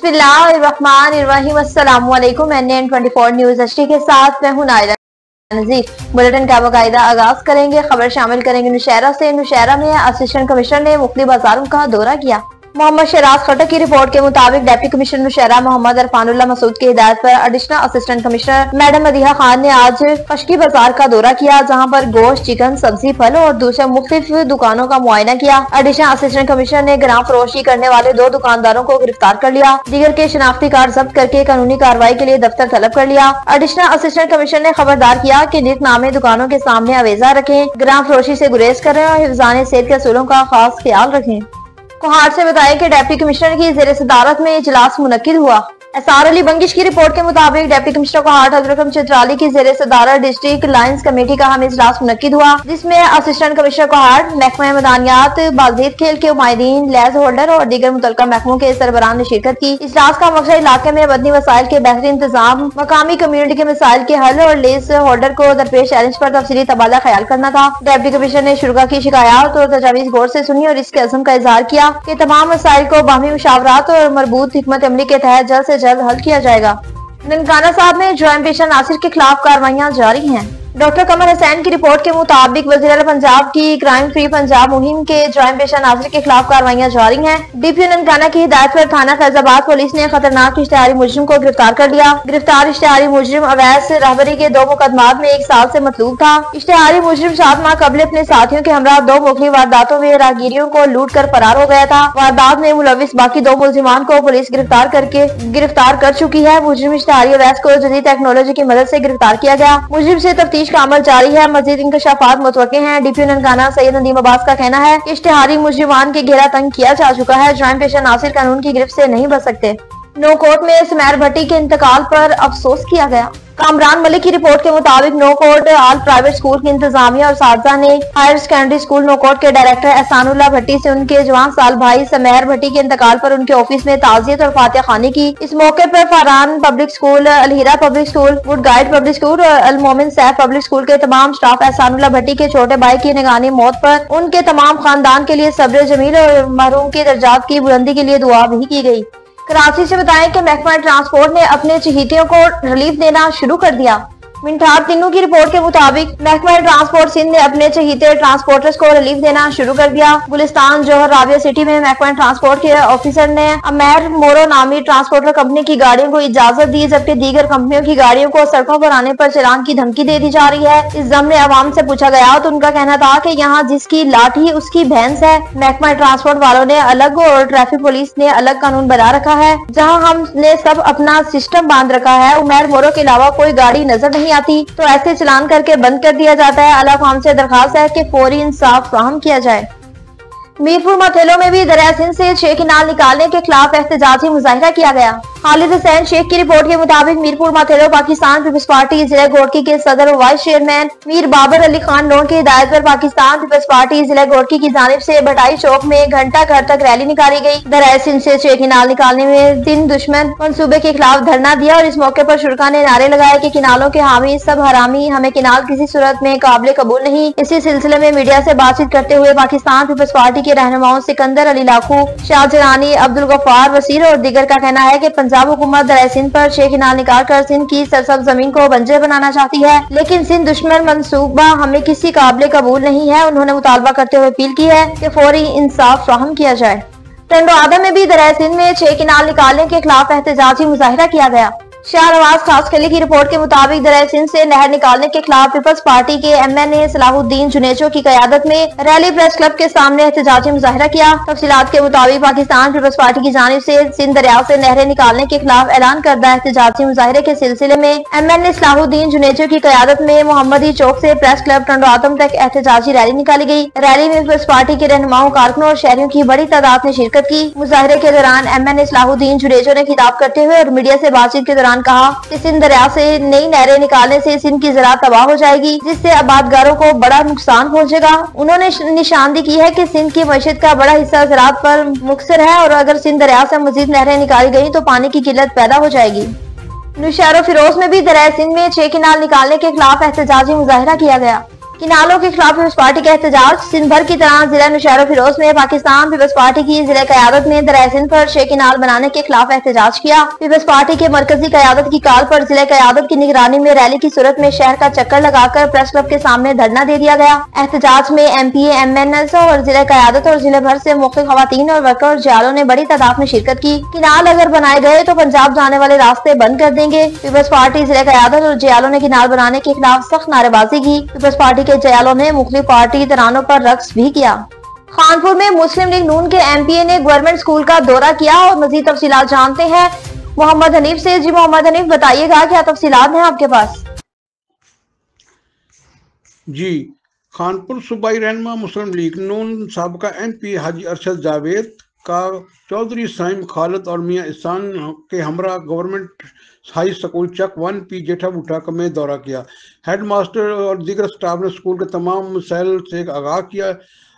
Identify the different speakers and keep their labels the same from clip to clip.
Speaker 1: बिस्मिल्लाहिर्रहमानिर्रहीम। अस्सलाम वालेकुम। NN24 न्यूज HD के साथ मैं हूं नायरा नजीर। बुलेटिन का बाकायदा आगाज करेंगे। खबर शामिल करेंगे नौशहरा से। नौशहरा में असिस्टेंट कमिश्नर ने मुख्तलिफ बाजारों का दौरा किया। मोहम्मद शराज खटक की रिपोर्ट के मुताबिक डिप्टी कमिश्नर नौशहरा मोहम्मद अरफानुल्लाह मसूद की हिदायत पर additional assistant commissioner madam Madiha Khan ने आज खशकी बाजार का दौरा किया, जहां पर गोश्त, चिकन, सब्जी, फल और दूसरे मुख्तलिफ दुकानों का मुआयना किया। एडिशनल असिस्टेंट कमिश्नर ने ग्राम फरोशी करने वाले 2 दुकानदारों को गिरफ्तार कर लिया। दीगर के शनाख्ती कार्ड जब्त करके कानूनी कार्रवाई के लिए दफ्तर तलब कर लिया। एडिशनल असिस्टेंट कमिश्नर ने खबरदार किया कि निकनामे दुकानों के सामने अवेजा रखें, ग्राम फरोशी से गुरेज करें और हिफ्जान सेहत के असूलों का खास ख्याल रखें। कोहाट से बताया कि डिप्टी कमिश्नर की जेर सदारत में इजलास मुनक्किद हुआ। एसआर अली बंगिश की रिपोर्ट के मुताबिक डिप्टी कमिश्नर कोहाट हजरत चित्राली की जेर सदारत डिस्ट्रिक्ट लायंस कमेटी का हम इजलास मुनक्किद हुआ, जिसमें असिस्टेंट कमिश्नर कोहाट, महकमा मदानियात, बालदीद खेल के उमायदीन, लेज होल्डर और दीगर मुतल्लिका महकमों के सरबराहान ने शिरकत की। इजलास का मकसद इलाके में मदनी वसाइल के बेहतरीन इंतजाम, मकामी कम्युनिटी के मसाइल के हल और लेज होल्डर को दरपेश चैलेंज पर तफसीली तबादला ख्याल करना था। डिप्टी कमिश्नर ने शुरा की शिकायत और तजावीज गौर से सुनी और इसके अज़्म का इजहार किया कि तमाम मसाइल को बाहमी मुशावरात और मरबूत हिकमत अमली के तहत जल्द से जल्द हल किया जाएगा। ननकाना साहब में ज्वाइंट पेशेंट नासिर के खिलाफ कार्रवाइयां जारी हैं। डॉक्टर कमर हुसैन की रिपोर्ट के मुताबिक वज़ीर आला पंजाब की क्राइम फ्री पंजाब मुहिम के ज्वाइंट पेशेंट नासिर के खिलाफ कार्रवाइयां जारी हैं। डीपीओ ननकाना की हिदायत पर थाना फैजाबाद पुलिस ने खतरनाक इश्तिहारी मुजरिम को गिरफ्तार कर लिया। गिरफ्तार इश्तिहारी मुजरिम अवैध रहबरी के 2 मुकदमात में 1 साल से मतलूब था। इश्तिहारी मुजरिम 7 माह कबल अपने साथियों के हमरा 2 मुख्तलिफ वारदातों में राहगीरियों को लूट कर फरार हो गया था। वारदात में मुलविस बाकी 2 मुलजिमान को पुलिस गिरफ्तार कर चुकी है। मुजरिम इश्तिहारी अवैध को जदीद टेक्नोलॉजी की मदद से गिरफ्तार किया गया। मुजरिम से तफ्तीश का अमल जारी है। मजीद इंकशाफात मुतवक्के हैं। डीपीओ ननकाना सैयद नदीम अब्बास का कहना है कि इश्तिहारी मुजरिमान के घेरा तंग किया जा चुका है। ज्वाइंट पेशेंट नासिर कानून की गिरफ्त से नहीं बच सकते। नो कोर्ट में सुमेर भट्टी के इंतकाल पर अफसोस किया गया। कामरान मलिक की रिपोर्ट के मुताबिक Naukot all private school की इंतजामिया और साथी ने higher secondary school Naukot के डायरेक्टर एहसानुल्लाह भट्टी से उनके जवान साल भाई सुमेर भट्टी के इंतकाल पर उनके ऑफिस में ताजियत और फातिहा खानी की। इस मौके पर Farhan public school, Alhira public school, वुड गाइड पब्लिक स्कूल और अल मोमिन सैफ पब्लिक स्कूल के तमाम स्टाफ एहसानुल्लाह भट्टी के छोटे भाई की निगानी मौत पर उनके तमाम खानदान के लिए सब्र जमील और महरूम के दर्जात की बुलंदी के लिए दुआ भी की गई। कराची से बताएं कि महकमा ट्रांसपोर्ट ने अपने चहीतियों को रिलीफ देना शुरू कर दिया। मिनठार तिन्नू की रिपोर्ट के मुताबिक महकमा ट्रांसपोर्ट सिंध ने अपने चहीते ट्रांसपोर्टर्स को रिलीफ देना शुरू कर दिया। गुलिस्तान जोहर राबिया सिटी में महकमा ट्रांसपोर्ट के ऑफिसर ने अमेर मोरो नामी ट्रांसपोर्टर कंपनी की गाड़ियों को इजाजत दी, जबकि दीगर कंपनियों की गाड़ियों को सड़कों पर आने पर चालान की धमकी दे दी जा रही है। इस जम में आवाम से पूछा गया तो उनका कहना था कि यहाँ जिसकी लाठी उसकी भैंस है। महकमा ट्रांसपोर्ट वालों ने अलग और ट्रैफिक पुलिस ने अलग कानून बना रखा है, जहाँ हमने सब अपना सिस्टम बांध रखा है। उमेर मोरो के अलावा कोई गाड़ी नजर नहीं आती तो ऐसे चलान करके बंद कर दिया जाता है। अल्लाह खाम से दरखास्त है कि फौरी इंसाफ फराहम किया जाए। मीरपुर मथेलो में भी दरिया सिंध से 6 किनाल निकालने के खिलाफ एहतजाजी मुजाहिरा किया गया। खालिद हुसैन शेख की रिपोर्ट के मुताबिक मीरपुर मथेलो पाकिस्तान पीपल्स पार्टी जिला घोड़की के सदर और वाइस चेयरमैन मीर बाबर अली खान लोन की हिदायत पर पाकिस्तान पीपल्स पार्टी जिला घोड़की की जानिब से भटाई चौक में घंटा घर तक रैली निकाली गई। दरिया सिंध से 6 किनाल निकालने में 3 दुश्मन मंसूबे के खिलाफ धरना दिया और इस मौके पर शुरा ने नारे लगाए कि किनालों के हामी सब हरामी, हमें किनाल किसी सूरत में काबिल कबूल नहीं। इसी सिलसिले में मीडिया से बातचीत करते हुए पाकिस्तान पीपल्स पार्टी के रहनुमाओं सिकंदर अली लाखू, शाहजहानी, अब्दुल गफ्फार वसीर और दीगर का कहना है कि पंजाब हुकूमत दरिया सिंध पर 6 किनाल निकाल कर सिंध की सरसब्ज जमीन को बंजर बनाना चाहती है, लेकिन सिंध दुश्मन मंसूबा हमें किसी काबिल कबूल नहीं है। उन्होंने मुतालबा करते हुए अपील की है कि फौरी इंसाफ फराहम किया जाए। टंडो आदम में भी दरिया सिंध में 6 किनाल निकालने के खिलाफ एहतजाजी मुजाहिरा किया गया। शाहनवाज खास खली की रिपोर्ट के मुताबिक दरिया सिंध से नहर निकालने के खिलाफ पीपल्स पार्टी के MNA सलाहुद्दीन जुनेजो की क़यादत में रैली प्रेस क्लब के सामने एहतजाजी मुजाहिरा किया। तफसीलात के मुताबिक पाकिस्तान पीपल्स पार्टी की जानिब से सिंध दरिया से नहरें निकालने के खिलाफ ऐलान करदा एहतजाजी मुजाहिरे के सिलसिले में MNA सलाहुद्दीन जुनेजो की क़यादत में मोहम्मदी चौक से प्रेस क्लब टंडो आदम तक एहतजाजी रैली निकाली गई। रैली में पीपल्स पार्टी के रहनुमाओं, कारकुनों और शहरियों की बड़ी तादाद ने शिरकत की। मुजाहिरे के दौरान MNA सलाहुद्दीन जुनेजो ने खिताब करते हुए और मीडिया से बातचीत के दौरान कहा कि सिंध दरिया से नई नहरें निकालने से सिंध की ज़राअत तबाह हो जाएगी, जिससे आबादगारों को बड़ा नुकसान पहुंचेगा। उन्होंने निशानदी की है कि सिंध की मईशत का बड़ा हिस्सा ज़राअत पर मुकसर है और अगर सिंध दरिया से मजीद नहरें निकाली गई तो पानी की किल्लत पैदा हो जाएगी। नौशहरा फिरोज में भी दरिया सिंध में 6 किनाल निकालने के खिलाफ एहतजाजी मुजाहिरा किया गया। किनालों के खिलाफ पीपल्स पार्टी का एहतजाज। सिंध भर की तरह जिला नौशहरा फिरोज में पाकिस्तान पीपल्स पार्टी की जिला क़यादत ने दरिया सिंध पर 6 किनाल बनाने के खिलाफ एहतजाज किया। पीपल्स पार्टी के मरकजी क़यादत की कॉल पर जिला क़यादत की निगरानी में रैली की सूरत में शहर का चक्कर लगाकर प्रेस क्लब के सामने धरना दे दिया गया। एहतजाज में MPA, MNS और जिला क़यादत और जिले भर से मुख्तलिफ खवातीन और वर्कर और जियालों ने बड़ी तादाद में शिरकत की। किनाल अगर बनाए गए तो पंजाब जाने वाले रास्ते बंद कर देंगे। पीपल्स पार्टी जिला क़यादत और जियालों ने किनाल बनाने के खिलाफ सख्त नारेबाजी की। पीपल्स पार्टी के जियालों ने मुख्तलिफ पार्टी तरानों पर रक्स भी किया। खानपुर में मुस्लिम लीग नून के MPA ने गवर्नमेंट स्कूल का दौरा किया और मजीद तफसीलात जानते हैं मोहम्मद हनीफ से। जी मोहम्मद हनीफ, बताइएगा क्या तफसीलात हैं आपके पास?
Speaker 2: जी, खानपुर सूबाई रहनुमा मुस्लिम लीग नून साबका MP हाजी अरशद जावेद का चौधरी साइम खालिद और मियाँ इहसान के हमरा गवर्नमेंट हाई स्कूल चक 1P जेठा बूटा में दौरा किया। हेड मास्टर और दीगर स्टाफ ने स्कूल के तमाम मसाइल से आगाह किया।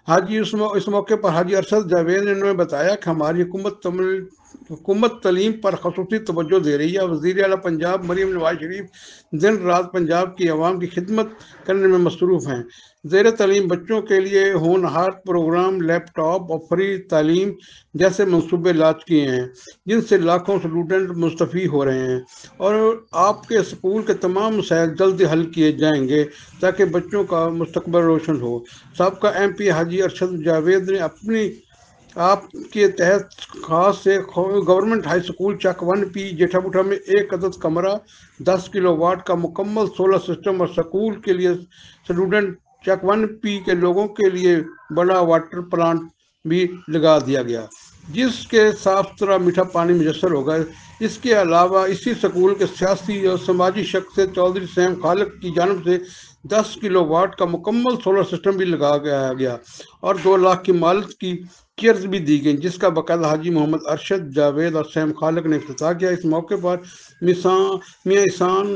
Speaker 2: हाजी इस मौके पर हाजी अरशद जावेद ने बताया कि हमारी हुकूमत तलीम पर खसूसी तवज्जो दे रही है। वज़ीर आला पंजाब मरीम नवाज शरीफ दिन रात पंजाब की आवाम की खिदमत करने में मसरूफ़ हैं। ज़ेर तलीम बच्चों के लिए होनहार प्रोग्राम, लैपटॉप और फ्री तालीम जैसे मनसूबे लॉन्च किए हैं जिनसे लाखों स्टूडेंट मुस्तफ़ी हो रहे हैं और आपके स्कूल के तमाम मसाइल जल्दी हल किए जाएंगे ताकि बच्चों का मुस्तकबिल रोशन हो। साबका MP हाजी अरशद जावेद ने अपनी आपके तहत खास से गवर्नमेंट हाई स्कूल चक 1P जेठा बूटा में एक अदद कमरा, 10 किलोवाट का मुकम्मल सोलर सिस्टम और स्कूल के लिए स्टूडेंट चक 1P के लोगों के लिए बड़ा वाटर प्लांट भी लगा दिया गया जिसके साफ सुथरा मीठा पानी मुयसर होगा। इसके अलावा इसी स्कूल के सियासी और समाजी शख्स चौधरी साइम खालिद की जानिब से 10 किलोवाट का मुकम्मल सोलर सिस्टम भी लगाया गया और 2 लाख की मालियत की चेयर्स भी दी गई जिसका बाकायदा हाजी मोहम्मद अरशद जावेद और साइम खालिद ने इफ्तिताह किया। इस मौके पर मियाँ इहसान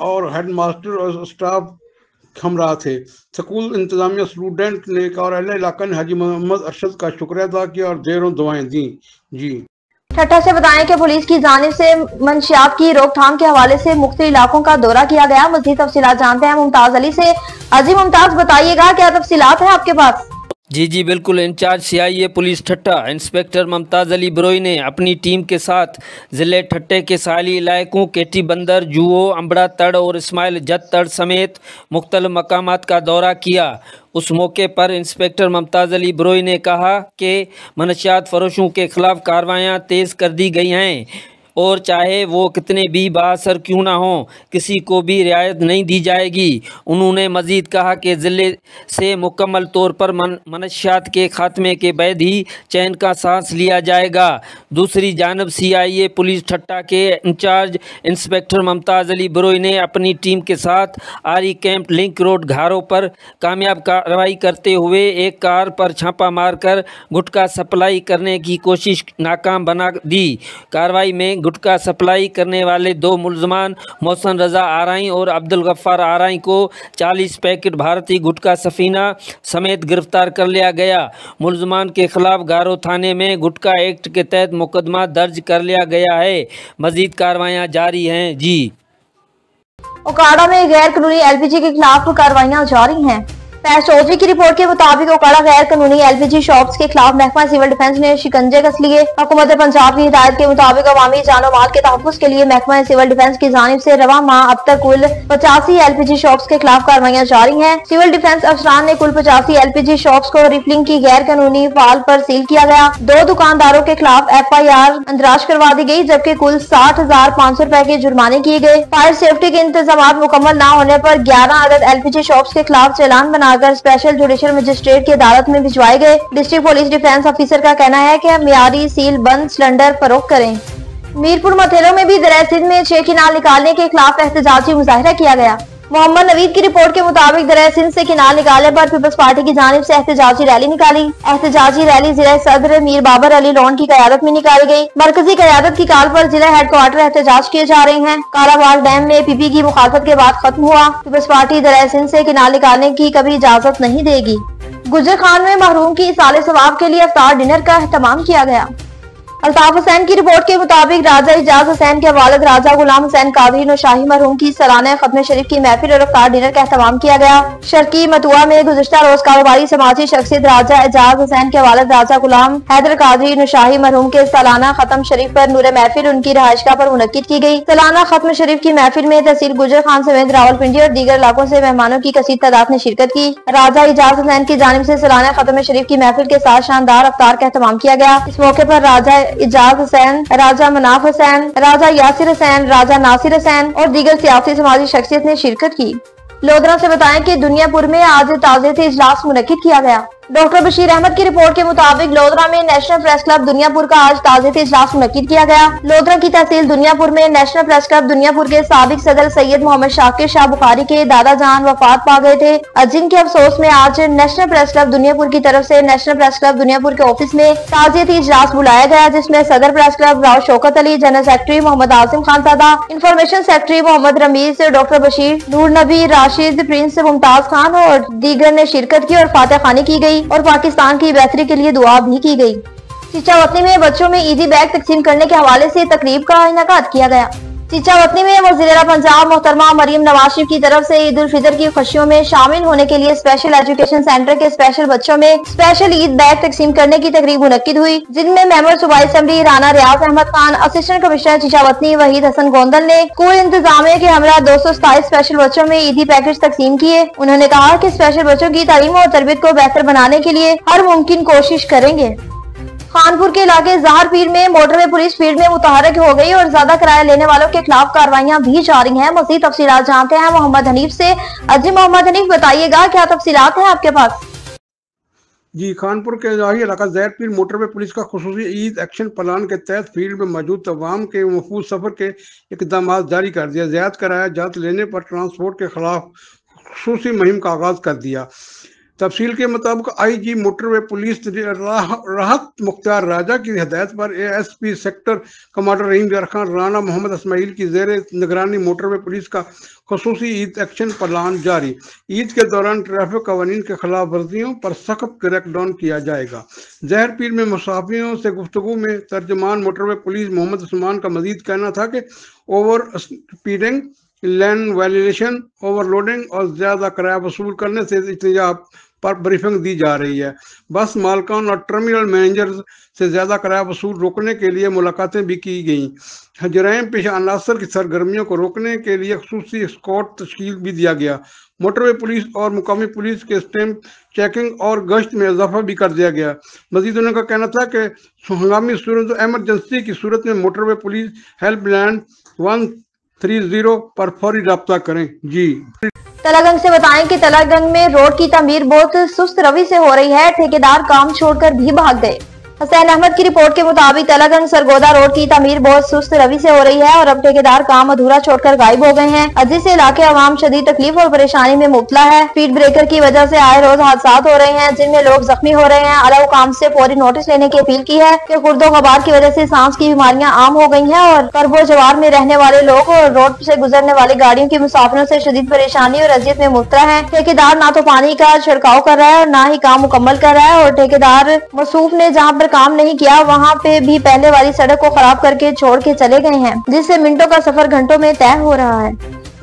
Speaker 2: और हेड मास्टर और स्टाफ हमरा थे। स्कूल इंतजामिया, स्टूडेंट ने और अहले इलाका ने हाजी मोहम्मद अरशद का शुक्रिया अदा किया और ढेरों दुआएं दी। जी,
Speaker 1: ठट्टा से बताएं कि पुलिस की जानिब से मंशियात की रोकथाम के हवाले से मुख्तलिफ इलाकों का दौरा किया गया। मज़ीद तफसीलात जानते हैं मुमताज अली से। अजी मुमताज, बताइएगा क्या तफसीलात है आपके पास?
Speaker 3: जी बिल्कुल। इंचार्ज CIA पुलिस ठट्टा इंस्पेक्टर मुमताज़ अली बरोई ने अपनी टीम के साथ ज़िले ठट्टे के साहली इलाकों केटी बंदर, जुओ, अम्बड़ा तड़ और इस्माइल जत तड़ समेत मुख्तलिफ मकामात का दौरा किया। उस मौके पर इंस्पेक्टर मुमताज़ अली बरोई ने कहा कि मनशियात फरोशों के खिलाफ कार्रवाइयाँ तेज़ कर दी गई हैं और चाहे वो कितने भी बाअसर क्यों ना हों किसी को भी रियायत नहीं दी जाएगी। उन्होंने मज़ीद कहा कि ज़िले से मुकम्मल तौर पर मनशियात के ख़ात्मे के बाद ही चैन का सांस लिया जाएगा। दूसरी जानब CIA पुलिस ठट्टा के इंचार्ज इंस्पेक्टर मुमताज़ अली बरोई ने अपनी टीम के साथ आरी कैंप लिंक रोड घारों पर कामयाब कार्रवाई करते हुए एक कार पर छापा मारकर गुटखा सप्लाई करने की कोशिश नाकाम बना दी। कार्रवाई में गुटखा सप्लाई करने वाले 2 मुलजमान मोहसन रजा आराई और अब्दुल गफ्फार आराई को 40 पैकेट भारतीय गुटखा सफीना समेत गिरफ्तार कर लिया गया। मुलजमान के खिलाफ गारो थाने में गुटखा एक्ट के तहत मुकदमा दर्ज कर लिया गया है। मजीद कार्रवाइयाँ जारी हैं। जी,
Speaker 1: ओकाड़ा में गैर कानूनी LPG के खिलाफ कार्रवाइयाँ जारी हैं। फैज चौधरी की रिपोर्ट के मुताबिक ओकाड़ा गैर कानूनी LPG शॉप्स के खिलाफ महकमा सिविल डिफेंस ने शिकंजे कस लिए। हुकूमत पंजाब की हिदायत के मुताबिक अवामी जानो माल के तहफ़्फ़ुज़ के लिए महकमा सिविल डिफेंस की जानिब से रवा माह अब तक कुल 85 LPG शॉप्स के खिलाफ कार्रवाइयाँ जारी हैं। सिविल डिफेंस अफसरान ने कुल 85 LPG शॉप्स को रिफिलिंग की गैर कानूनी फाल पर सील किया गया। 2 दुकानदारों के खिलाफ FIR अंदराज करवा दी गई जबकि कुल 60,500 रुपए के जुर्माने किए गए। फायर सेफ्टी के इंतजाम मुकम्मल न होने पर 11 अदद LPG शॉप्स के खिलाफ चालान बनाकर स्पेशल जुडिशियल मजिस्ट्रेट की अदालत में भिजवाए गए। डिस्ट्रिक्ट पुलिस डिफेंस ऑफिसर का कहना है कि मियारी सील बंद सिलेंडर फरोख्त करें। मीरपुर मथेरों में भी दरिया सिंध में 6 किनाल निकालने के खिलाफ एहतजाजी मुजाहिरा किया गया। मोहम्मद नवीद की रिपोर्ट के मुताबिक दरिया सिंध से किनाल निकालने पर पीपल्स पार्टी की जानिब से एहतजाजी रैली निकाली। एहतजाजी रैली जिला सदर मीर बाबर अली लोन की क़यादत में निकाली गई। मरकजी क़यादत की कॉल पर जिला हेडक्वार्टर एहतजाज किए जा रहे हैं। कालाबाग डैम में PP की मुखालफत के बाद खत्म हुआ। पीपल्स पार्टी दरिया सिंध से किनाल निकालने की कभी इजाजत नहीं देगी। गुजर खान में महरूम की इसाले सवाब के लिए इफ्तार डिनर का एहतमाम किया गया। अल्ताफ हुसैन की रिपोर्ट के मुताबिक राजा इजाज हुसैन के वालिद राजा गुलाम हुसैन कादरी नौशाही मरहूम की सालाना खत्म शरीफ की महफिल और अफ्तार डिनर का एहतमाम किया गया। शर्की मथुआ में गुज़िश्ता रोज कारोबारी समाजी शख्सियत राजा इजाज हुसैन के वालिद राजा गुलाम हैदर कादरी नौशाही मरहूम के सालाना खत्म शरीफ पर नूर महफिल उनकी रहायशगाह पर मुनक्किद की गई। सालाना खत्म शरीफ की महफिल में तहसील गुजर खान समेत रावलपिंडी और दीगर इलाकों से मेहमानों की कसीर तादाद ने शिरकत की। राजा इजाज हुसैन की जानिब से सालाना खत्म शरीफ की महफिल के साथ शानदार अफ्तार का एहतमाम किया गया। इस मौके पर राजा इजाज हुसैन, राजा मनाफ हुसैन, राजा यासिर हुसैन, राजा नासिर हुसैन और दीगर सियासी समाजी शख्सियत ने शिरकत की। लोधरा से बताएं कि दुनियापुर में आज ताज़ियती इजलास मुनक्किद किया गया। डॉक्टर बशीर अहमद की रिपोर्ट के मुताबिक लोधरा में नेशनल प्रेस क्लब दुनियापुर का आज ताज़ियती इजलास मुनक्किद किया गया। लोधरा की तहसील दुनियापुर में नेशनल प्रेस क्लब दुनियापुर के साबिक सदर सैयद मोहम्मद शाकिर शाह बुखारी के दादा जान वफात पा गए थे, जिनके अफसोस में आज नेशनल प्रेस क्लब दुनियापुर की तरफ से नेशनल प्रेस क्लब दुनियापुर के ऑफिस में ताज़ियती इजलास बुलाया गया, जिसमें सदर press club Rao Shaukat Ali, general secretary Mohammad Asim Khan Dada, information secretary Mohammad Rameez, doctor Bashir, Noor Nabi, Rashid, Prince Mumtaz Khan और दीगर ने शिरकत की और फातह खानी की गई और पाकिस्तान की बेहतरी के लिए दुआ भी की गई। चिचावतनी में बच्चों में ईदी बैग तकसीम करने के हवाले से तकरीब का इनेकाद किया गया। चिचावतनी में वज़ीर पंजाब मोहतरमा मरियम नवाज शरीफ की तरफ से ईद उल फितर की खुशियों में शामिल होने के लिए स्पेशल एजुकेशन सेंटर के स्पेशल बच्चों में स्पेशल ईद बैग तकसीम करने की तकरीब मुनक्किद हुई, जिनमें मेंबर सूबाई असेंबली राना रियाज अहमद खान, असिस्टेंट कमिश्नर चिचावतनी वहीद हसन गोंदल ने स्कूल इंतजामिया के हमरा 227 स्पेशल बच्चों में ईदी पैकेज तकसीम किए। उन्होंने कहा कि स्पेशल बच्चों की तालीम और तरबियत को बेहतर बनाने के लिए हर मुमकिन कोशिश करेंगे। खानपुर के इलाके जहारपीर में मोटरवे पुलिस फील्ड में मुतहरक हो गई और ज्यादा किराया लेने वालों के खिलाफ कार्रवाइयां भी जारी हैं। मज़ीद तफसीलात जानते हैं मोहम्मद हनीफ से। जी मोहम्मद हनीफ, बताइएगा क्या तफसीलात हैं आपके पास?
Speaker 2: जी, खानपुर के इलाही इलाका जहरपीर मोटरवे पुलिस का खुसूसी ईद एक्शन प्लान के तहत फील्ड में मौजूद तमाम के महफूज सफर के इकदाम जारी कर दिया। ज़्यादा किराया जात लेने पर ट्रांसपोर्ट के खिलाफ खुसूसी मुहिम का आगाज कर दिया। तफसील के मुताबिक IG मोटरवे पुलिस राहत मुख्तार राजा की हिदायत पर ASP सेक्टर कमांडर रहीम खान राना मोहम्मद इस्माइल की जेर निगरानी मोटरवे पुलिस का खुसूसी ईद एक्शन प्लान जारी। ईद के दौरान ट्रैफिक कवानीन के खिलाफ वर्जियों पर सख्त क्रैकडाउन किया जाएगा। जहरपीर में मुसाफिरों से गुफ्तगू में तर्जमान मोटरवे पुलिस मोहम्मद उस्मान का मजीद कहना था कि ओवर स्पीडिंग, लेन वायलेशन, ओवरलोडिंग और ज्यादा किराया वसूल करने से एहतजाज पर ब्रीफिंग दी जा रही है। बस मालकान और टर्मिनल मैनेजर से ज्यादा किराया वसूल रोकने के लिए मुलाकातें भी की गईं। जराइम पेशा अनासर की सरगर्मियों को रोकने के लिए खुसूसी स्क्वाड तश्कील भी दिया गया। मोटरवे पुलिस और मुकामी पुलिस के स्टैम्प चेकिंग और गश्त में इजाफा भी कर दिया गया। मजीद उनका कहना था कि हंगामी सूरत एमरजेंसी की सूरत में मोटरवे पुलिस हेल्पलाइन 130 पर फौरी रब्ता करें। जी,
Speaker 1: तलागंज से बताएं कि तलागंज में रोड की तामीर बहुत सुस्त रवि से हो रही है, ठेकेदार काम छोड़कर भी भाग गए। हुसैन अहमद की रिपोर्ट के मुताबिक तलागंज सरगोदा रोड की तामीर बहुत सुस्त रवि से हो रही है और अब ठेकेदार काम अधूरा छोड़कर गायब हो गए हैं, जिससे इलाके अवाम शदीद तकलीफ और परेशानी में मुब्तला है। स्पीड ब्रेकर की वजह से आए रोज हादसा हो रहे हैं, जिनमें लोग जख्मी हो रहे हैं। आला हुकाम से फौरी नोटिस लेने की अपील की है कि खुर्दो गबार की वजह से सांस की बीमारियां आम हो गई हैं और करबो जवार में रहने वाले लोग और रोड से गुजरने वाली गाड़ियों की मुसाफिरों से शदीद परेशानी और अजियत में मुब्तला है। ठेकेदार ना तो पानी का छिड़काव कर रहा है और ना ही काम मुकम्मल कर रहा है और ठेकेदार मसूफ ने जहाँ पर काम नहीं किया वहाँ पे भी पहले वाली सड़क को खराब करके छोड़ के चले गए हैं, जिससे मिनटों का सफर घंटों में तय हो रहा है।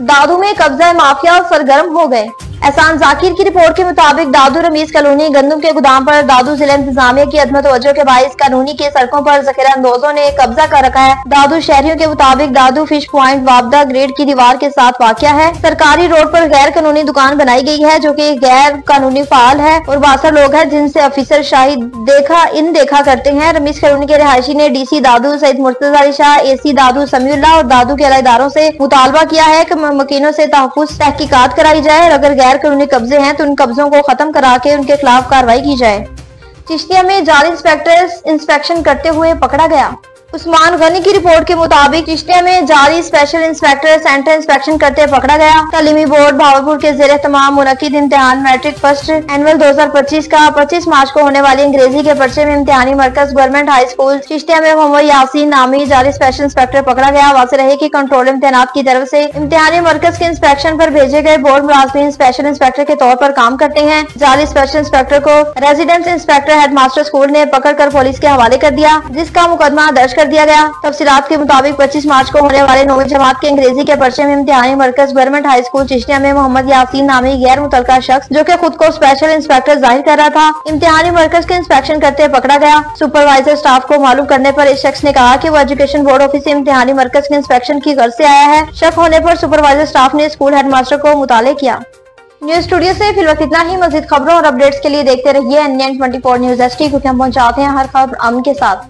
Speaker 1: दादू में कब्जा माफिया सरगर्म हो गए। एहसान जाकिर की रिपोर्ट के मुताबिक दादू रमीज कॉलोनी गंदम के गोदाम पर दादू जिला इंतजामिया की अदम तवज्जो के बाइस कानूनी के सड़कों पर जखीरा अंदोजों ने कब्जा कर रखा है। दादू शहरियों के मुताबिक दादू फिश पॉइंट वापदा ग्रेड की दीवार के साथ वाक़या है। सरकारी रोड पर गैर कानूनी दुकान बनाई गई है जो कि गैर कानूनी फाल है और 62 लोग हैं जिनसे अफीसर शाही देखा करते हैं। रमीज कॉलोनी के रिहायशी ने DC दादू सईद मुर्तजा अली शाह, AC दादू समीउल्लाह और दादू के अलाइदारों से मुतालबा किया है कि मकीनों से तहफ्फुज़ तहकीकात कराई जाए और अगर गैर कानूनी कब्जे हैं तो उन कब्जों को खत्म करा के उनके खिलाफ कार्रवाई की जाए। चिश्तिया में जाली इंस्पेक्टर इंस्पेक्शन करते हुए पकड़ा गया। उस्मान गनी की रिपोर्ट के मुताबिक चिश्तिया में जारी स्पेशल इंस्पेक्टर सेंटर इंस्पेक्शन करते पकड़ा गया। तालीमी बोर्ड भावलपुर के जेर तमाम मुनक्किद इम्तिहान मैट्रिक फर्स्ट एनुअल 2025 का 25 मार्च को होने वाली अंग्रेजी के पर्चे में इम्तिहानी मरकज गवर्नमेंट हाई स्कूल चिश्तिया में मोहम्मद यासीन नामी जारी स्पेशल इंस्पेक्टर पकड़ा गया। वाज़ेह रहे कि कंट्रोल इम्तिहानात की तरफ से इम्तिहानी मरकज के इंस्पेक्शन पर भेजे गए बोर्ड मुलाजमीन स्पेशल इंस्पेक्टर के तौर पर काम करते हैं। जारी स्पेशल इंस्पेक्टर को रेजिडेंस इंस्पेक्टर हेडमास्टर स्कूल ने पकड़कर पुलिस के हवाले कर दिया, जिसका मुकदमा दर्ज कर दिया गया। तफसीलात के मुताबिक 25 मार्च को होने वाले 9वीं जमात के अंग्रेजी के पर्चे में इम्तिहानी मरकज गवर्नमेंट हाई स्कूल चिश्तिया में मोहम्मद यासीन नामी गैर मुतलका शख्स जो कि खुद को स्पेशल इंस्पेक्टर जाहिर कर रहा था, इम्तिहानी मरकज के इंस्पेक्शन करते पकड़ा गया। सुपरवाइजर स्टाफ को मालूम करने पर इस शख्स ने कहा कि वो एजुकेशन बोर्ड ऑफिस से इम्तिहानी मरकज के इंस्पेक्शन की गर्ज से आया है। शक होने पर सुपरवाइजर स्टाफ ने स्कूल हेडमास्टर को मुताले किया। न्यूज स्टूडियो से फिलहाल इतना ही। मजीद खबरों और अपडेट्स के लिए देखते रहिए NN24 न्यूज HD, क्योंकि हम पहुंचाते हैं हर खबर अमन के साथ।